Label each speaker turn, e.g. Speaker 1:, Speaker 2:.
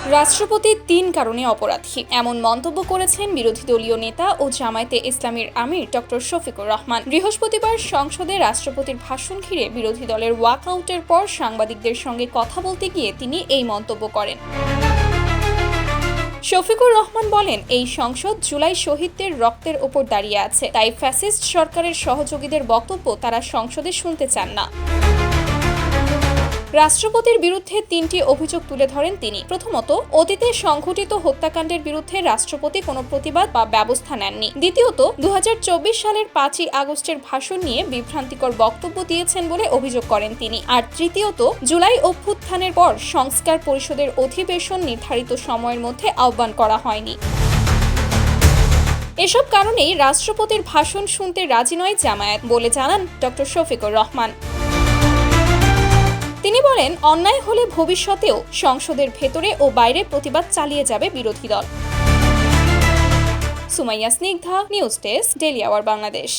Speaker 1: রাষ্ট্রপতি ৩ কারণে অপরাধী এমন মন্তব্য করেছেন বিরোধী দলীয় নেতা ও জামায়াতে ইসলামীর আমির ডক্টর শফিকুর রহমান। বৃহস্পতিবার সংসদে রাষ্ট্রপতির ভাষণ ঘিরে বিরোধী দলের ওয়াকআউটের পর সাংবাদিকদের সঙ্গে কথা বলতে গিয়ে তিনি এই মন্তব্য করেন। শফিকুর রহমান বলেন, এই সংসদ জুলাই শহীদদের রক্তের ওপর দাঁড়িয়ে আছে, তাই ফ্যাসিস্ট সরকারের সহযোগীদের বক্তব্য তারা সংসদে শুনতে চান না। রাষ্ট্রপতির বিরুদ্ধে ৩টি অভিযোগ তুলে ধরেন তিনি। প্রথমত, অতীতে সংঘটিত হত্যাকাণ্ডের বিরুদ্ধে রাষ্ট্রপতি কোনো প্রতিবাদ বা ব্যবস্থা নেননি। দ্বিতীয়ত, ২০২৪ সালের ৫ই আগস্টের ভাষণ নিয়ে বিভ্রান্তিকর বক্তব্য দিয়েছেন বলে অভিযোগ করেন তিনি। আর তৃতীয়ত, জুলাই অভ্যুত্থানের পর সংস্কার পরিষদের অধিবেশন নির্ধারিত সময়ের মধ্যে আহ্বান করা হয়নি। এসব কারণেই রাষ্ট্রপতির ভাষণ শুনতে রাজি নয় জামায়াত বলে জানান ডক্টর শফিকুর রহমান। তিনি বলেন, অন্যায় হলে ভবিষ্যতেও সংসদের ভেতরে ও বাইরে প্রতিবাদ চালিয়ে যাবে বিরোধী দল। Sumaiya Snigdha, news desk, daily our Bangladesh.